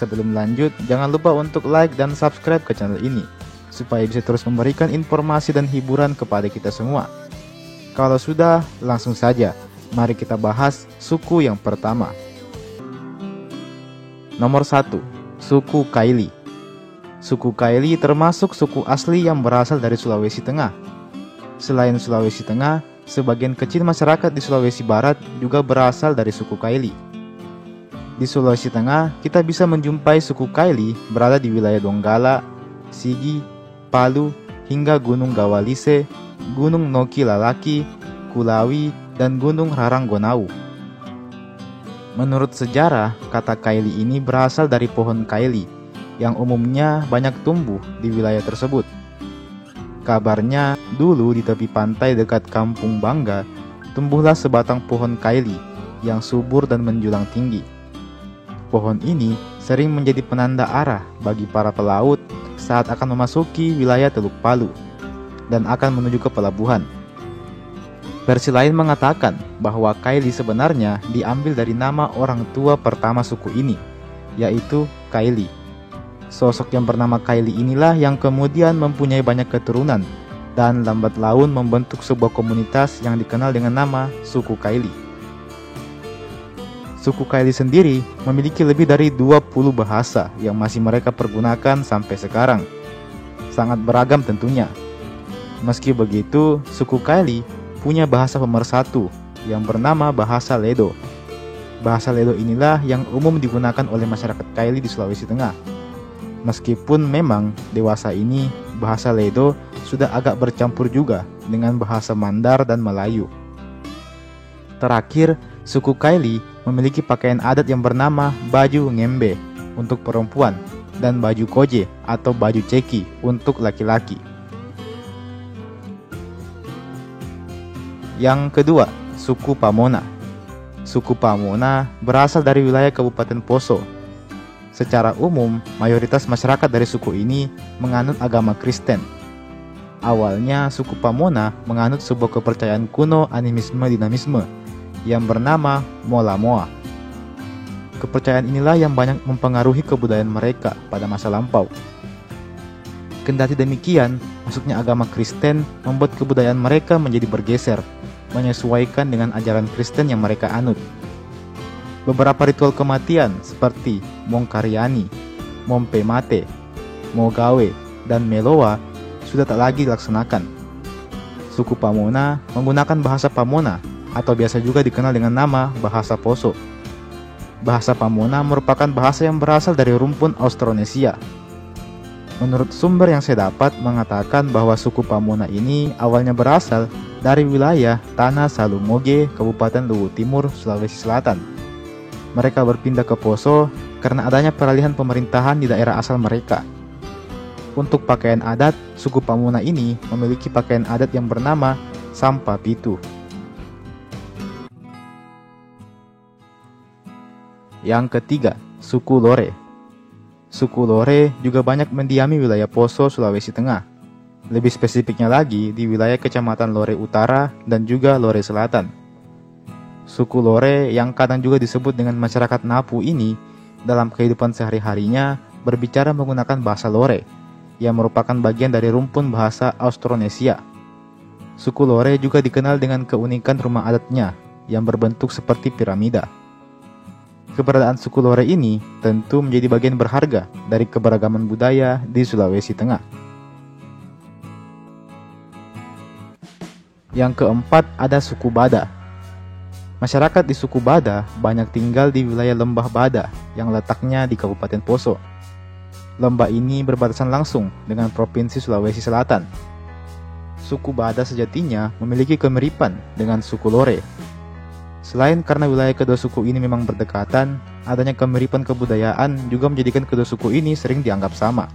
Sebelum lanjut, jangan lupa untuk like dan subscribe ke channel ini, supaya bisa terus memberikan informasi dan hiburan kepada kita semua. Kalau sudah, langsung saja, mari kita bahas suku yang pertama. Nomor 1, suku Kaili. Suku Kaili termasuk suku asli yang berasal dari Sulawesi Tengah. Selain Sulawesi Tengah, sebagian kecil masyarakat di Sulawesi Barat juga berasal dari suku Kaili. Di Sulawesi Tengah, kita bisa menjumpai suku Kaili berada di wilayah Donggala, Sigi, Palu, hingga Gunung Gawalise, Gunung Noki Lalaki, Kulawi, dan Gunung Raranggonau. Menurut sejarah, kata Kaili ini berasal dari pohon kaili yang umumnya banyak tumbuh di wilayah tersebut. Kabarnya, dulu di tepi pantai dekat Kampung Bangga, tumbuhlah sebatang pohon kaili yang subur dan menjulang tinggi. Pohon ini sering menjadi penanda arah bagi para pelaut saat akan memasuki wilayah Teluk Palu dan akan menuju ke pelabuhan. Versi lain mengatakan bahwa Kaili sebenarnya diambil dari nama orang tua pertama suku ini, yaitu Kaili. Sosok yang bernama Kaili inilah yang kemudian mempunyai banyak keturunan dan lambat laun membentuk sebuah komunitas yang dikenal dengan nama suku Kaili. Suku Kaili sendiri memiliki lebih dari 20 bahasa yang masih mereka pergunakan sampai sekarang. Sangat beragam tentunya. Meski begitu, suku Kaili punya bahasa pemersatu yang bernama bahasa Ledo. Bahasa Ledo inilah yang umum digunakan oleh masyarakat Kaili di Sulawesi Tengah. Meskipun memang dewasa ini bahasa Ledo sudah agak bercampur juga dengan bahasa Mandar dan Melayu. Terakhir, suku Kaili memiliki pakaian adat yang bernama baju ngembe untuk perempuan dan baju koje atau baju ceki untuk laki-laki. Yang kedua, suku Pamona. Suku Pamona berasal dari wilayah Kabupaten Poso. Secara umum, mayoritas masyarakat dari suku ini menganut agama Kristen. Awalnya, suku Pamona menganut sebuah kepercayaan kuno animisme-dinamisme yang bernama Mola Moa. Kepercayaan inilah yang banyak mempengaruhi kebudayaan mereka pada masa lampau. Kendati demikian, masuknya agama Kristen membuat kebudayaan mereka menjadi bergeser, menyesuaikan dengan ajaran Kristen yang mereka anut. Beberapa ritual kematian seperti Mongkaryani, Mompemate, Mogawe, dan Meloa sudah tak lagi dilaksanakan. Suku Pamona menggunakan bahasa Pamona atau biasa juga dikenal dengan nama bahasa Poso. Bahasa Pamona merupakan bahasa yang berasal dari rumpun Austronesia. Menurut sumber yang saya dapat mengatakan bahwa suku Pamona ini awalnya berasal dari wilayah Tanah Salumoge, Kabupaten Luwu Timur, Sulawesi Selatan. Mereka berpindah ke Poso karena adanya peralihan pemerintahan di daerah asal mereka. Untuk pakaian adat, suku Pamona ini memiliki pakaian adat yang bernama Sampa Pitu. Yang ketiga, suku Lore. Suku Lore juga banyak mendiami wilayah Poso, Sulawesi Tengah. Lebih spesifiknya lagi di wilayah Kecamatan Lore Utara dan juga Lore Selatan. Suku Lore yang kadang juga disebut dengan masyarakat Napu ini dalam kehidupan sehari-harinya berbicara menggunakan bahasa Lore yang merupakan bagian dari rumpun bahasa Austronesia. Suku Lore juga dikenal dengan keunikan rumah adatnya yang berbentuk seperti piramida. Keberadaan suku Lore ini tentu menjadi bagian berharga dari keberagaman budaya di Sulawesi Tengah. Yang keempat, ada suku Bada. Masyarakat di suku Bada banyak tinggal di wilayah Lembah Bada yang letaknya di Kabupaten Poso. Lembah ini berbatasan langsung dengan Provinsi Sulawesi Selatan. Suku Bada sejatinya memiliki kemiripan dengan suku Lore. Selain karena wilayah kedua suku ini memang berdekatan, adanya kemiripan kebudayaan juga menjadikan kedua suku ini sering dianggap sama.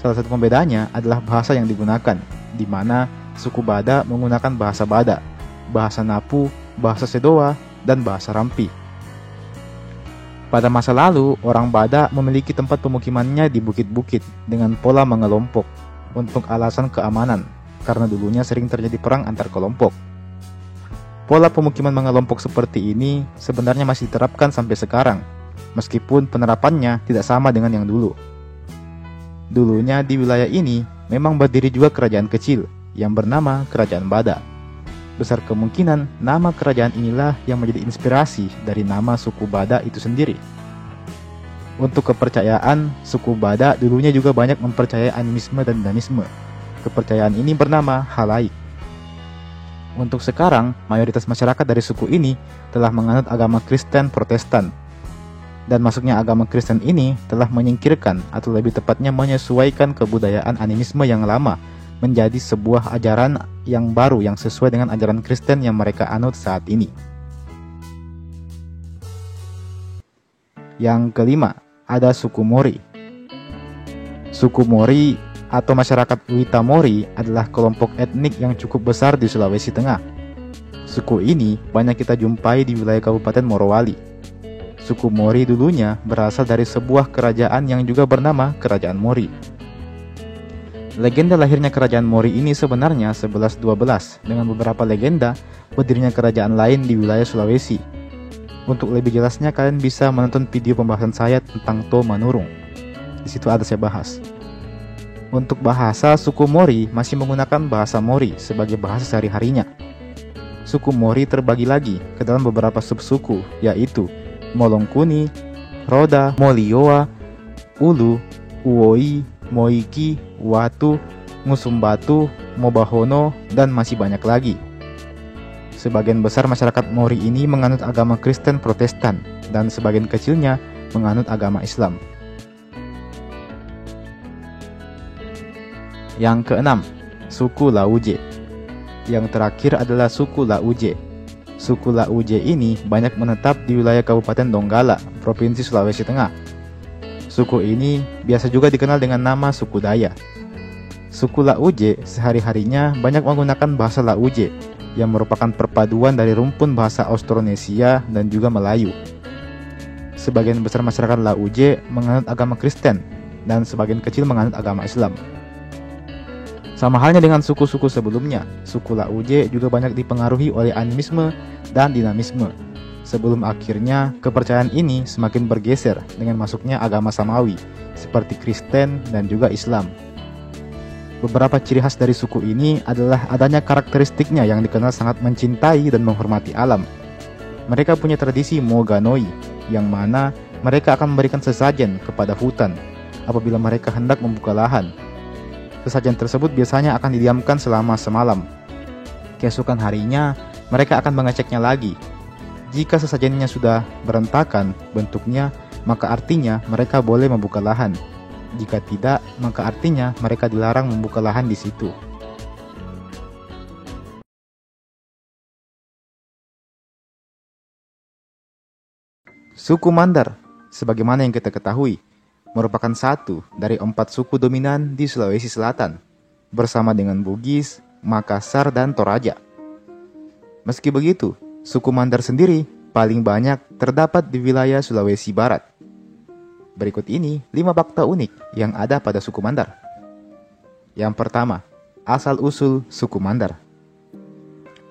Salah satu pembedanya adalah bahasa yang digunakan, di mana suku Bada menggunakan bahasa Bada, bahasa Napu, bahasa Sedoa, dan bahasa Rampi. Pada masa lalu, orang Bada memiliki tempat pemukimannya di bukit-bukit dengan pola mengelompok untuk alasan keamanan, karena dulunya sering terjadi perang antar kelompok. Pola pemukiman mengelompok seperti ini sebenarnya masih diterapkan sampai sekarang, meskipun penerapannya tidak sama dengan yang dulu. Dulunya di wilayah ini memang berdiri juga kerajaan kecil yang bernama Kerajaan Bada. Besar kemungkinan nama kerajaan inilah yang menjadi inspirasi dari nama suku Bada itu sendiri. Untuk kepercayaan, suku Bada dulunya juga banyak mempercayai animisme dan dinamisme. Kepercayaan ini bernama halaik. Untuk sekarang, mayoritas masyarakat dari suku ini telah menganut agama Kristen Protestan. Dan masuknya agama Kristen ini telah menyingkirkan atau lebih tepatnya menyesuaikan kebudayaan animisme yang lama menjadi sebuah ajaran yang baru yang sesuai dengan ajaran Kristen yang mereka anut saat ini. Yang kelima, ada suku Mori. Suku Mori atau masyarakat Wita Mori adalah kelompok etnik yang cukup besar di Sulawesi Tengah. Suku ini banyak kita jumpai di wilayah Kabupaten Morowali. Suku Mori dulunya berasal dari sebuah kerajaan yang juga bernama Kerajaan Mori. Legenda lahirnya Kerajaan Mori ini sebenarnya 1112 dengan beberapa legenda berdirinya kerajaan lain di wilayah Sulawesi. Untuk lebih jelasnya kalian bisa menonton video pembahasan saya tentang To Manurung. Di situ ada saya bahas. Untuk bahasa, suku Mori masih menggunakan bahasa Mori sebagai bahasa sehari-harinya. Suku Mori terbagi lagi ke dalam beberapa subsuku, yaitu Molongkuni, Roda, Molioa, Ulu, Uoi, Moiki, Watu, Ngusumbatu, Mobahono, dan masih banyak lagi. Sebagian besar masyarakat Mori ini menganut agama Kristen Protestan, dan sebagian kecilnya menganut agama Islam. Yang keenam, suku Lauje. Yang terakhir adalah suku Lauje. Suku Lauje ini banyak menetap di wilayah Kabupaten Donggala, Provinsi Sulawesi Tengah. Suku ini biasa juga dikenal dengan nama suku Daya. Suku Lauje sehari-harinya banyak menggunakan bahasa Lauje yang merupakan perpaduan dari rumpun bahasa Austronesia dan juga Melayu. Sebagian besar masyarakat Lauje menganut agama Kristen dan sebagian kecil menganut agama Islam. Sama halnya dengan suku-suku sebelumnya, suku Lauje juga banyak dipengaruhi oleh animisme dan dinamisme. Sebelum akhirnya kepercayaan ini semakin bergeser dengan masuknya agama Samawi seperti Kristen dan juga Islam. Beberapa ciri khas dari suku ini adalah adanya karakteristiknya yang dikenal sangat mencintai dan menghormati alam. Mereka punya tradisi Moganoi, yang mana mereka akan memberikan sesajen kepada hutan apabila mereka hendak membuka lahan. Sesajen tersebut biasanya akan didiamkan selama semalam. Keesokan harinya, mereka akan mengeceknya lagi. Jika sesajennya sudah berantakan bentuknya, maka artinya mereka boleh membuka lahan. Jika tidak, maka artinya mereka dilarang membuka lahan di situ. Suku Mandar, sebagaimana yang kita ketahui, merupakan satu dari 4 suku dominan di Sulawesi Selatan, bersama dengan Bugis, Makassar, dan Toraja. Meski begitu, suku Mandar sendiri paling banyak terdapat di wilayah Sulawesi Barat. Berikut ini 5 fakta unik yang ada pada suku Mandar. Yang pertama, asal-usul suku Mandar.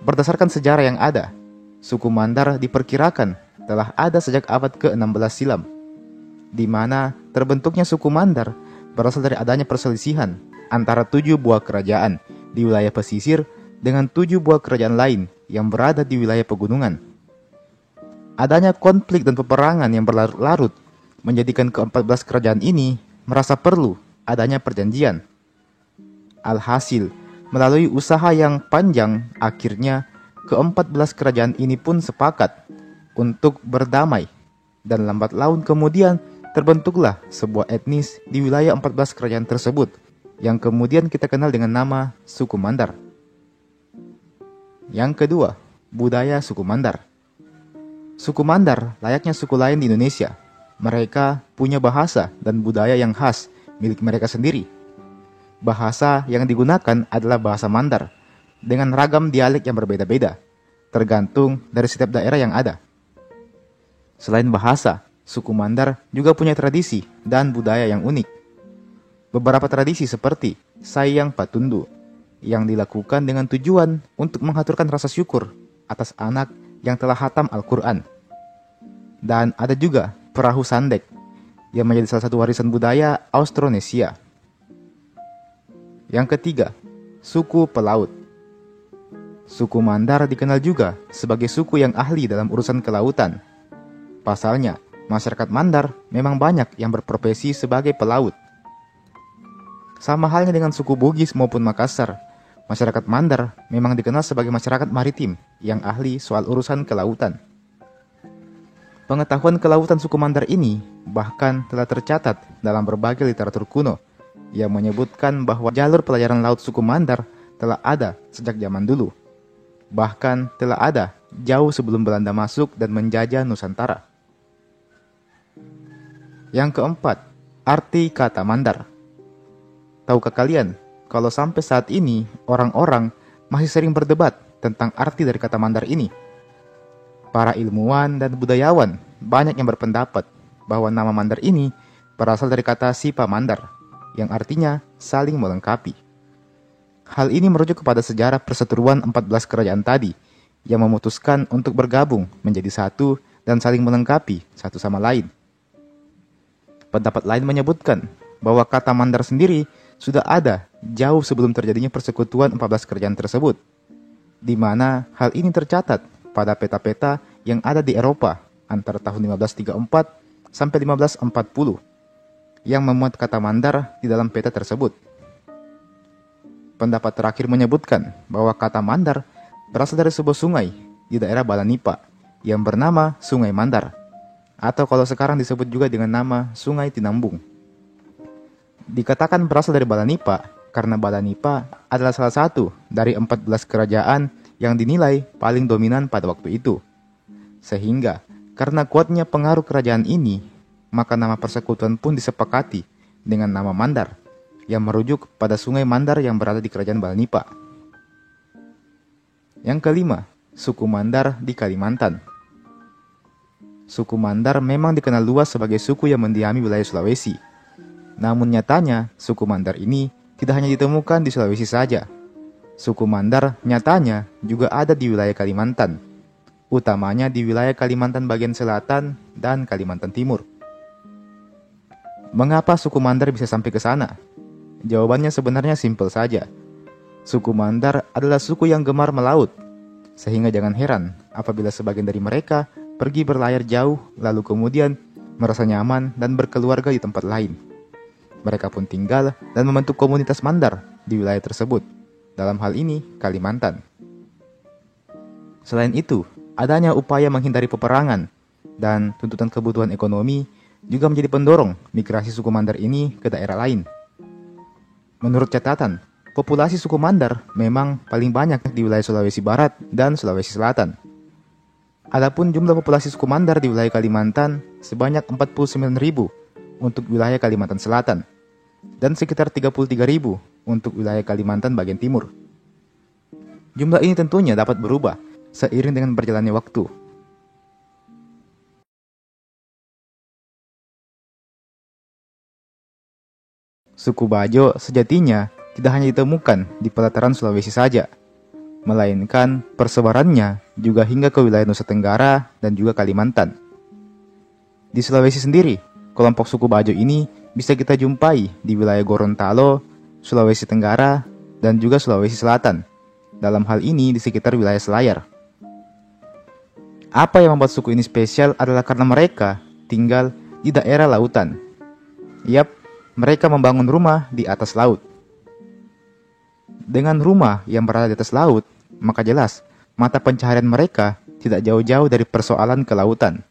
Berdasarkan sejarah yang ada, suku Mandar diperkirakan telah ada sejak abad ke-16 silam, di mana terbentuknya suku Mandar berasal dari adanya perselisihan antara 7 buah kerajaan di wilayah pesisir dengan 7 buah kerajaan lain yang berada di wilayah pegunungan. Adanya konflik dan peperangan yang berlarut-larut menjadikan ke-14 kerajaan ini merasa perlu adanya perjanjian. Alhasil, melalui usaha yang panjang, akhirnya ke-14 kerajaan ini pun sepakat untuk berdamai. Dan lambat laun kemudian terbentuklah sebuah etnis di wilayah 14 kerajaan tersebut, yang kemudian kita kenal dengan nama suku Mandar. Yang kedua, budaya suku Mandar. Suku Mandar layaknya suku lain di Indonesia. Mereka punya bahasa dan budaya yang khas milik mereka sendiri. Bahasa yang digunakan adalah bahasa Mandar, dengan ragam dialek yang berbeda-beda, tergantung dari setiap daerah yang ada. Selain bahasa, suku Mandar juga punya tradisi dan budaya yang unik. Beberapa tradisi seperti Sayang Patundu, yang dilakukan dengan tujuan untuk menghaturkan rasa syukur atas anak yang telah hatam Al-Quran. Dan ada juga perahu sandek, yang menjadi salah satu warisan budaya Austronesia. Yang ketiga, suku pelaut. Suku Mandar dikenal juga sebagai suku yang ahli dalam urusan kelautan. Pasalnya, masyarakat Mandar memang banyak yang berprofesi sebagai pelaut. Sama halnya dengan suku Bugis maupun Makassar, masyarakat Mandar memang dikenal sebagai masyarakat maritim yang ahli soal urusan kelautan. Pengetahuan kelautan suku Mandar ini bahkan telah tercatat dalam berbagai literatur kuno yang menyebutkan bahwa jalur pelayaran laut suku Mandar telah ada sejak zaman dulu. Bahkan telah ada jauh sebelum Belanda masuk dan menjajah Nusantara. Yang keempat, arti kata Mandar. Tahukah kalian kalau sampai saat ini orang-orang masih sering berdebat tentang arti dari kata Mandar ini? Para ilmuwan dan budayawan banyak yang berpendapat bahwa nama Mandar ini berasal dari kata Sipa Mandar, yang artinya saling melengkapi. Hal ini merujuk kepada sejarah perseteruan 14 kerajaan tadi yang memutuskan untuk bergabung menjadi satu dan saling melengkapi satu sama lain. Pendapat lain menyebutkan bahwa kata Mandar sendiri sudah ada jauh sebelum terjadinya persekutuan 14 kerajaan tersebut, di mana hal ini tercatat pada peta-peta yang ada di Eropa antara tahun 1534 sampai 1540 yang memuat kata Mandar di dalam peta tersebut. Pendapat terakhir menyebutkan bahwa kata Mandar berasal dari sebuah sungai di daerah Balanipa yang bernama Sungai Mandar, atau kalau sekarang disebut juga dengan nama Sungai Tinambung. Dikatakan berasal dari Balanipa karena Balanipa adalah salah satu dari 14 kerajaan yang dinilai paling dominan pada waktu itu. Sehingga, karena kuatnya pengaruh kerajaan ini, maka nama persekutuan pun disepakati dengan nama Mandar, yang merujuk pada sungai Mandar yang berada di kerajaan Balanipa. Yang kelima, suku Mandar di Kalimantan. Suku Mandar memang dikenal luas sebagai suku yang mendiami wilayah Sulawesi. Namun nyatanya, suku Mandar ini tidak hanya ditemukan di Sulawesi saja. Suku Mandar nyatanya juga ada di wilayah Kalimantan, utamanya di wilayah Kalimantan bagian selatan dan Kalimantan Timur. Mengapa suku Mandar bisa sampai ke sana? Jawabannya sebenarnya simpel saja. Suku Mandar adalah suku yang gemar melaut, sehingga jangan heran apabila sebagian dari mereka pergi berlayar jauh lalu kemudian merasa nyaman dan berkeluarga di tempat lain. Mereka pun tinggal dan membentuk komunitas Mandar di wilayah tersebut. Dalam hal ini, Kalimantan. Selain itu, adanya upaya menghindari peperangan dan tuntutan kebutuhan ekonomi juga menjadi pendorong migrasi suku Mandar ini ke daerah lain. Menurut catatan, populasi suku Mandar memang paling banyak di wilayah Sulawesi Barat dan Sulawesi Selatan. Adapun jumlah populasi suku Mandar di wilayah Kalimantan sebanyak 49.000 untuk wilayah Kalimantan Selatan dan sekitar 33.000 untuk wilayah Kalimantan bagian timur. Jumlah ini tentunya dapat berubah seiring dengan berjalannya waktu. Suku Bajo sejatinya tidak hanya ditemukan di pelataran Sulawesi saja, melainkan persebarannya juga hingga ke wilayah Nusa Tenggara dan juga Kalimantan. Di Sulawesi sendiri, kelompok suku Bajo ini bisa kita jumpai di wilayah Gorontalo, Sulawesi Tenggara, dan juga Sulawesi Selatan. Dalam hal ini di sekitar wilayah Selayar. Apa yang membuat suku ini spesial adalah karena mereka tinggal di daerah lautan. Yap, mereka membangun rumah di atas laut. Dengan rumah yang berada di atas laut, maka jelas mata pencaharian mereka tidak jauh-jauh dari persoalan kelautan.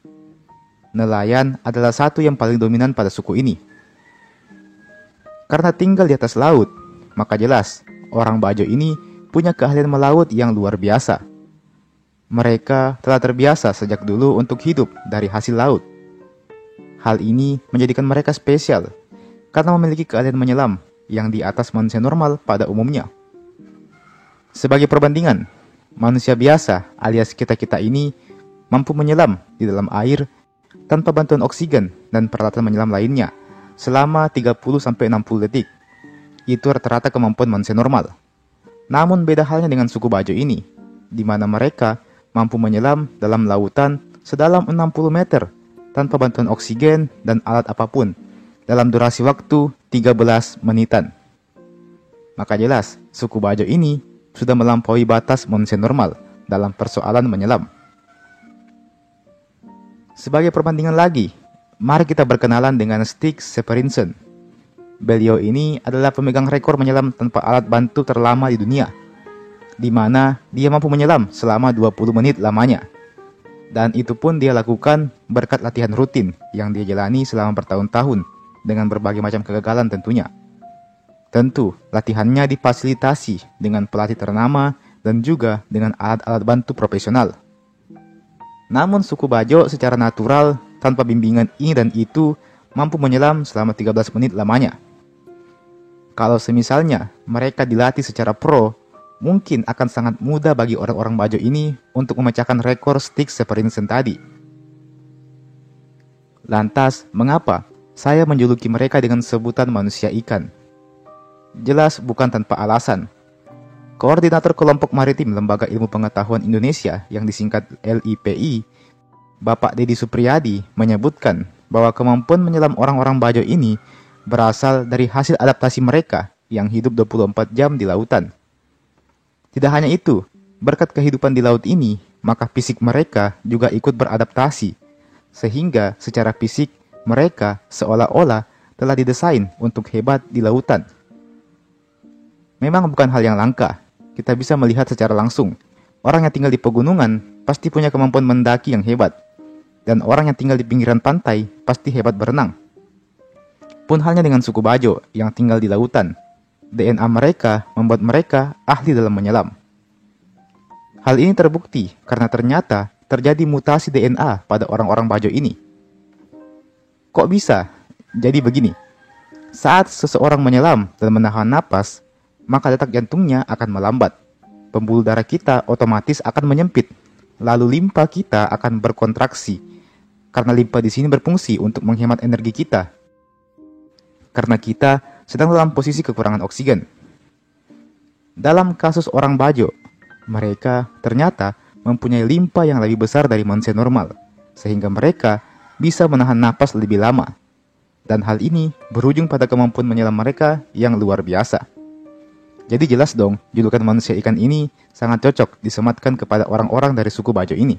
Nelayan adalah satu yang paling dominan pada suku ini. Karena tinggal di atas laut, maka jelas orang Bajo ini punya keahlian melaut yang luar biasa. Mereka telah terbiasa sejak dulu untuk hidup dari hasil laut. Hal ini menjadikan mereka spesial karena memiliki keahlian menyelam yang di atas manusia normal pada umumnya. Sebagai perbandingan, manusia biasa alias kita-kita ini mampu menyelam di dalam air tanpa bantuan oksigen dan peralatan menyelam lainnya selama 30-60 detik. Itu rata-rata kemampuan manusia normal. Namun beda halnya dengan suku Bajo ini, di mana mereka mampu menyelam dalam lautan sedalam 60 meter tanpa bantuan oksigen dan alat apapun dalam durasi waktu 13 menitan. Maka jelas, suku Bajo ini sudah melampaui batas manusia normal dalam persoalan menyelam. Sebagai perbandingan lagi, mari kita berkenalan dengan Stig Severinsen. Beliau ini adalah pemegang rekor menyelam tanpa alat bantu terlama di dunia, di mana dia mampu menyelam selama 20 menit lamanya. Dan itu pun dia lakukan berkat latihan rutin yang dia jalani selama bertahun-tahun dengan berbagai macam kegagalan tentunya. Tentu, latihannya difasilitasi dengan pelatih ternama dan juga dengan alat-alat bantu profesional. Namun suku Bajo secara natural, tanpa bimbingan ini dan itu, mampu menyelam selama 13 menit lamanya. Kalau semisalnya mereka dilatih secara pro, mungkin akan sangat mudah bagi orang-orang Bajo ini untuk memecahkan rekor Stig Severinsen tadi. Lantas, mengapa saya menjuluki mereka dengan sebutan manusia ikan? Jelas bukan tanpa alasan. Koordinator Kelompok Maritim Lembaga Ilmu Pengetahuan Indonesia yang disingkat LIPI, Bapak Dedi Supriyadi, menyebutkan bahwa kemampuan menyelam orang-orang Bajo ini berasal dari hasil adaptasi mereka yang hidup 24 jam di lautan. Tidak hanya itu, berkat kehidupan di laut ini, maka fisik mereka juga ikut beradaptasi, sehingga secara fisik mereka seolah-olah telah didesain untuk hebat di lautan. Memang bukan hal yang langka, kita bisa melihat secara langsung, orang yang tinggal di pegunungan pasti punya kemampuan mendaki yang hebat, dan orang yang tinggal di pinggiran pantai pasti hebat berenang. Pun halnya dengan suku Bajo yang tinggal di lautan, DNA mereka membuat mereka ahli dalam menyelam. Hal ini terbukti karena ternyata terjadi mutasi DNA pada orang-orang Bajo ini. Kok bisa? Jadi begini, saat seseorang menyelam dan menahan napas, maka detak jantungnya akan melambat. Pembuluh darah kita otomatis akan menyempit, lalu limpa kita akan berkontraksi, karena limpa di sini berfungsi untuk menghemat energi kita. Karena kita sedang dalam posisi kekurangan oksigen. Dalam kasus orang Bajo, mereka ternyata mempunyai limpa yang lebih besar dari manusia normal, sehingga mereka bisa menahan napas lebih lama. Dan hal ini berujung pada kemampuan menyelam mereka yang luar biasa. Jadi jelas dong, julukan manusia ikan ini sangat cocok disematkan kepada orang-orang dari suku Bajo ini.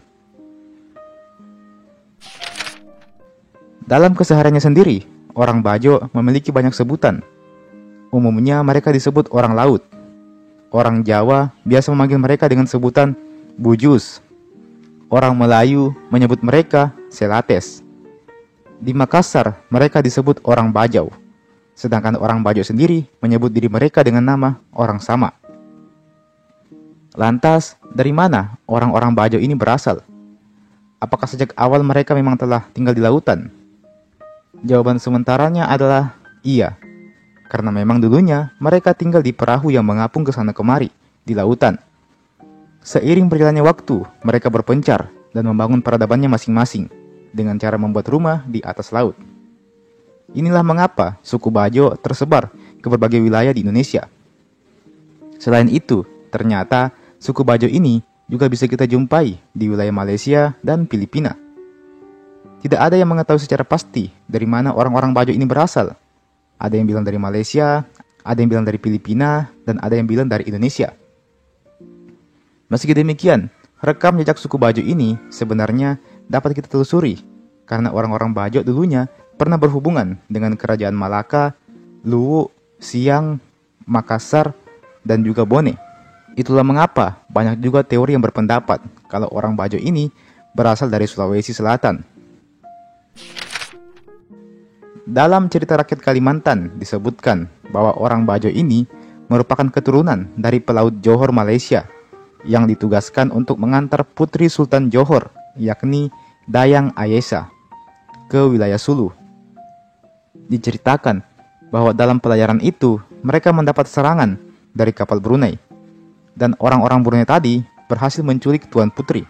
Dalam kesehariannya sendiri, orang Bajo memiliki banyak sebutan. Umumnya mereka disebut orang laut. Orang Jawa biasa memanggil mereka dengan sebutan bujus. Orang Melayu menyebut mereka selates. Di Makassar mereka disebut orang Bajau. Sedangkan orang Bajo sendiri menyebut diri mereka dengan nama orang Sama. Lantas, dari mana orang-orang Bajo ini berasal? Apakah sejak awal mereka memang telah tinggal di lautan? Jawaban sementaranya adalah iya. Karena memang dulunya mereka tinggal di perahu yang mengapung ke sana kemari di lautan. Seiring berjalannya waktu, mereka berpencar dan membangun peradabannya masing-masing dengan cara membuat rumah di atas laut. Inilah mengapa suku Bajo tersebar ke berbagai wilayah di Indonesia. Selain itu, ternyata suku Bajo ini juga bisa kita jumpai di wilayah Malaysia dan Filipina. Tidak ada yang mengetahui secara pasti dari mana orang-orang Bajo ini berasal. Ada yang bilang dari Malaysia, ada yang bilang dari Filipina, dan ada yang bilang dari Indonesia. Meski demikian, rekam jejak suku Bajo ini sebenarnya dapat kita telusuri karena orang-orang Bajo dulunya pernah berhubungan dengan kerajaan Malaka, Luwu, Siang, Makassar, dan juga Bone. Itulah mengapa banyak juga teori yang berpendapat kalau orang Bajo ini berasal dari Sulawesi Selatan. Dalam cerita rakyat Kalimantan disebutkan bahwa orang Bajo ini merupakan keturunan dari pelaut Johor Malaysia yang ditugaskan untuk mengantar putri Sultan Johor, yakni Dayang Ayesha, ke wilayah Sulu. Diceritakan bahwa dalam pelayaran itu mereka mendapat serangan dari kapal Brunei, dan orang-orang Brunei tadi berhasil menculik Tuan Putri.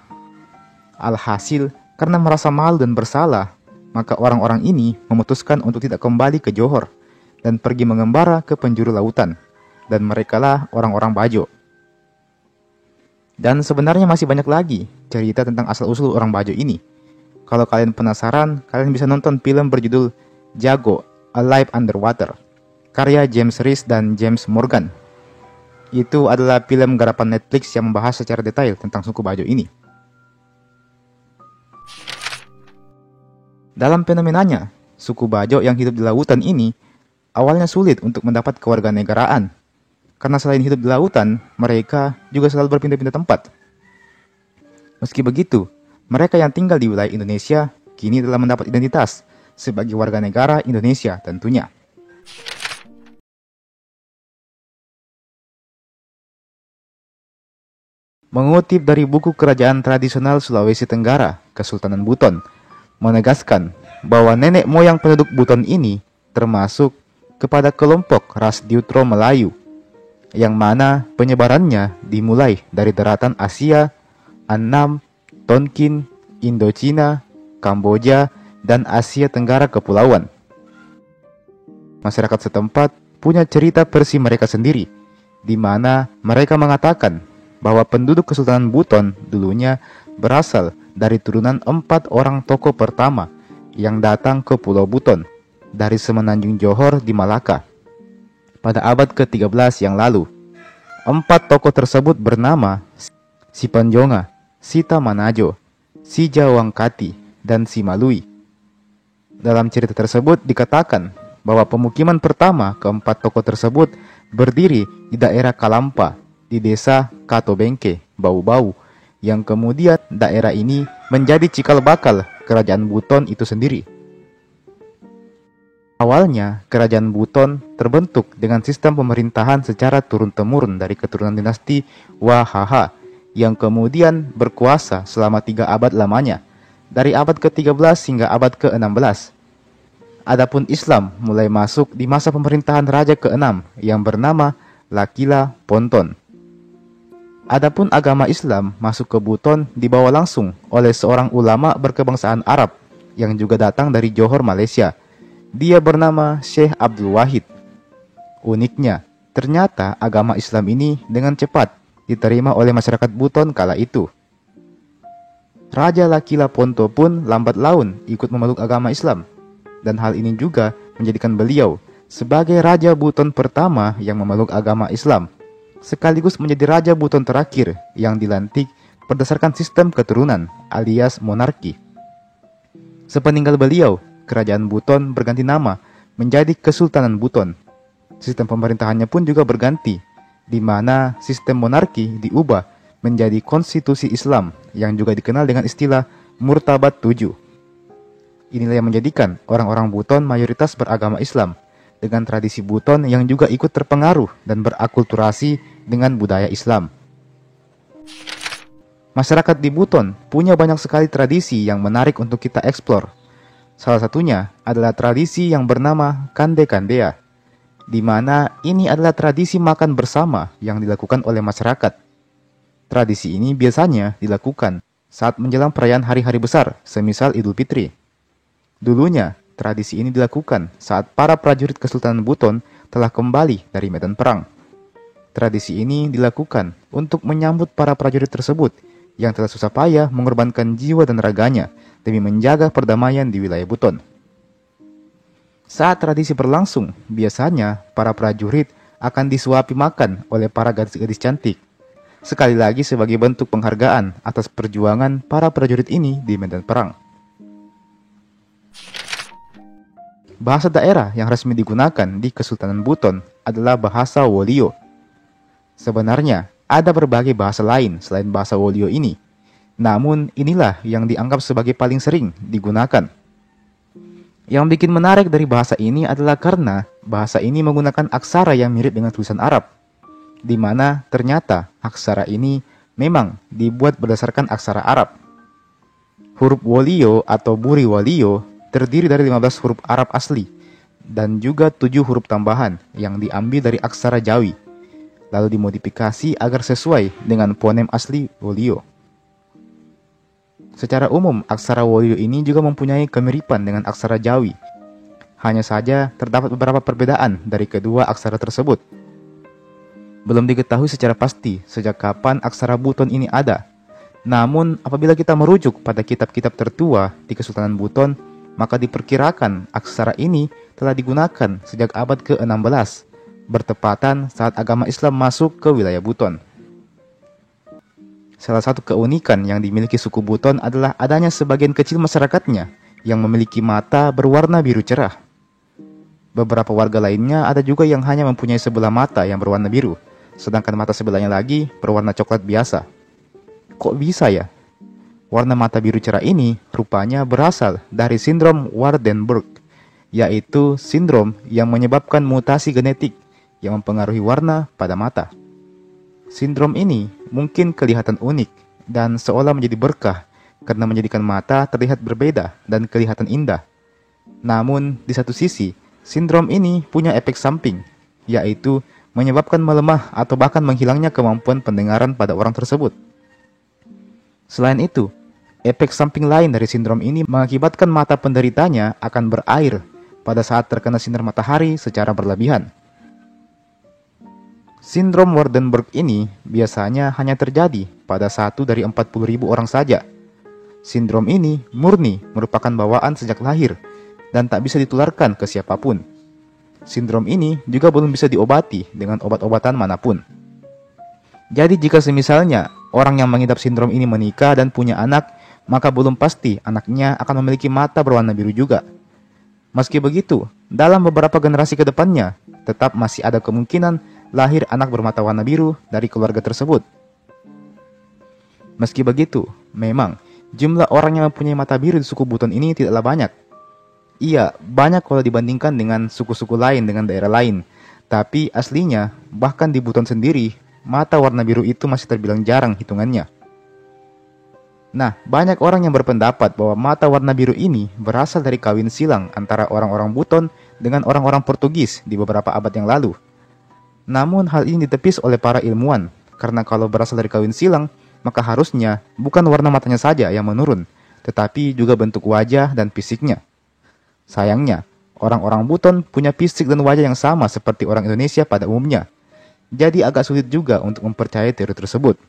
Alhasil, karena merasa malu dan bersalah, maka orang-orang ini memutuskan untuk tidak kembali ke Johor dan pergi mengembara ke penjuru lautan, dan merekalah orang-orang Bajo. Dan sebenarnya masih banyak lagi cerita tentang asal-usul orang Bajo ini. Kalau kalian penasaran, kalian bisa nonton film berjudul Jago, Alive Underwater, karya James Reese dan James Morgan. Itu adalah film garapan Netflix yang membahas secara detail tentang suku Bajo ini. Dalam fenomenanya, suku Bajo yang hidup di lautan ini awalnya sulit untuk mendapat kewarganegaraan. Karena selain hidup di lautan, mereka juga selalu berpindah-pindah tempat. Meski begitu, mereka yang tinggal di wilayah Indonesia kini telah mendapat identitas sebagai warga negara Indonesia tentunya. Mengutip dari buku Kerajaan Tradisional Sulawesi Tenggara, Kesultanan Buton, menegaskan bahwa nenek moyang penduduk Buton ini termasuk kepada kelompok ras Deutero Melayu, yang mana penyebarannya dimulai dari daratan Asia, Annam, Tonkin, Indochina, Kamboja, dan Asia Tenggara Kepulauan. Masyarakat setempat punya cerita versi mereka sendiri, di mana mereka mengatakan bahwa penduduk Kesultanan Buton dulunya berasal dari turunan 4 orang tokoh pertama yang datang ke Pulau Buton dari Semenanjung Johor di Malaka pada abad ke-13 yang lalu. 4 tokoh tersebut bernama Si Panjonga, Sita Manajo, Si Jawangkati, dan Si Malui. Dalam cerita tersebut dikatakan bahwa pemukiman pertama keempat tokoh tersebut berdiri di daerah Kalampa, di desa Katobengke, Bau-Bau, yang kemudian daerah ini menjadi cikal bakal kerajaan Buton itu sendiri. Awalnya, kerajaan Buton terbentuk dengan sistem pemerintahan secara turun-temurun dari keturunan dinasti Wahaha, yang kemudian berkuasa selama 3 abad lamanya, dari abad ke-13 hingga abad ke-16. Adapun Islam mulai masuk di masa pemerintahan Raja ke-6 yang bernama Lakila Ponton. Adapun agama Islam masuk ke Buton dibawa langsung oleh seorang ulama berkebangsaan Arab yang juga datang dari Johor, Malaysia. Dia bernama Syekh Abdul Wahid. Uniknya, ternyata agama Islam ini dengan cepat diterima oleh masyarakat Buton kala itu. Raja Lakila Ponto pun lambat laun ikut memeluk agama Islam, dan hal ini juga menjadikan beliau sebagai Raja Buton pertama yang memeluk agama Islam, sekaligus menjadi Raja Buton terakhir yang dilantik berdasarkan sistem keturunan alias monarki. Sepeninggal beliau, kerajaan Buton berganti nama menjadi Kesultanan Buton. Sistem pemerintahannya pun juga berganti, di mana sistem monarki diubah menjadi konstitusi Islam yang juga dikenal dengan istilah Murtabat 7. Inilah yang menjadikan orang-orang Buton mayoritas beragama Islam, dengan tradisi Buton yang juga ikut terpengaruh dan berakulturasi dengan budaya Islam. Masyarakat di Buton punya banyak sekali tradisi yang menarik untuk kita eksplor. Salah satunya adalah tradisi yang bernama Kande Kandea, di mana ini adalah tradisi makan bersama yang dilakukan oleh masyarakat. Tradisi ini biasanya dilakukan saat menjelang perayaan hari-hari besar, semisal Idul Fitri. Dulunya, tradisi ini dilakukan saat para prajurit Kesultanan Buton telah kembali dari medan perang. Tradisi ini dilakukan untuk menyambut para prajurit tersebut yang telah susah payah mengorbankan jiwa dan raganya demi menjaga perdamaian di wilayah Buton. Saat tradisi berlangsung, biasanya para prajurit akan disuapi makan oleh para gadis-gadis cantik. Sekali lagi sebagai bentuk penghargaan atas perjuangan para prajurit ini di medan perang. Bahasa daerah yang resmi digunakan di Kesultanan Buton adalah bahasa Wolio. Sebenarnya, ada berbagai bahasa lain selain bahasa Wolio ini. Namun, inilah yang dianggap sebagai paling sering digunakan. Yang bikin menarik dari bahasa ini adalah karena bahasa ini menggunakan aksara yang mirip dengan tulisan Arab, di mana ternyata aksara ini memang dibuat berdasarkan aksara Arab. Huruf Wolio atau Buri Wolio terdiri dari 15 huruf Arab asli dan juga 7 huruf tambahan yang diambil dari aksara Jawi, lalu dimodifikasi agar sesuai dengan fonem asli Wolio. Secara umum, aksara Wolio ini juga mempunyai kemiripan dengan aksara Jawi. Hanya saja terdapat beberapa perbedaan dari kedua aksara tersebut. Belum diketahui secara pasti sejak kapan aksara Buton ini ada. Namun, apabila kita merujuk pada kitab-kitab tertua di Kesultanan Buton, maka diperkirakan aksara ini telah digunakan sejak abad ke-16, bertepatan saat agama Islam masuk ke wilayah Buton. Salah satu keunikan yang dimiliki suku Buton adalah adanya sebagian kecil masyarakatnya yang memiliki mata berwarna biru cerah. Beberapa warga lainnya ada juga yang hanya mempunyai sebelah mata yang berwarna biru, sedangkan mata sebelahnya lagi berwarna coklat biasa. Kok bisa ya? Warna mata biru cerah ini rupanya berasal dari sindrom Waardenburg, yaitu sindrom yang menyebabkan mutasi genetik yang mempengaruhi warna pada mata. Sindrom ini mungkin kelihatan unik dan seolah menjadi berkah karena menjadikan mata terlihat berbeda dan kelihatan indah. Namun, di satu sisi, sindrom ini punya efek samping, yaitu menyebabkan melemah atau bahkan menghilangnya kemampuan pendengaran pada orang tersebut. Selain itu, efek samping lain dari sindrom ini mengakibatkan mata penderitanya akan berair pada saat terkena sinar matahari secara berlebihan. Sindrom Waardenburg ini biasanya hanya terjadi pada 1 dari 40.000 orang saja. Sindrom ini murni merupakan bawaan sejak lahir dan tak bisa ditularkan ke siapapun. Sindrom ini juga belum bisa diobati dengan obat-obatan manapun. Jadi jika semisalnya orang yang mengidap sindrom ini menikah dan punya anak, maka belum pasti anaknya akan memiliki mata berwarna biru juga. Meski begitu, dalam beberapa generasi ke depannya, tetap masih ada kemungkinan lahir anak bermata warna biru dari keluarga tersebut. Meski begitu, memang jumlah orang yang mempunyai mata biru di suku Buton ini tidaklah banyak. Iya, banyak kalau dibandingkan dengan suku-suku lain dengan daerah lain. Tapi aslinya, bahkan di Buton sendiri, mata warna biru itu masih terbilang jarang hitungannya. Nah, banyak orang yang berpendapat bahwa mata warna biru ini berasal dari kawin silang antara orang-orang Buton dengan orang-orang Portugis di beberapa abad yang lalu. Namun hal ini ditepis oleh para ilmuwan, karena kalau berasal dari kawin silang, maka harusnya bukan warna matanya saja yang menurun, tetapi juga bentuk wajah dan fisiknya. Sayangnya, orang-orang Buton punya fisik dan wajah yang sama seperti orang Indonesia pada umumnya. Jadi agak sulit juga untuk mempercayai teori tersebut.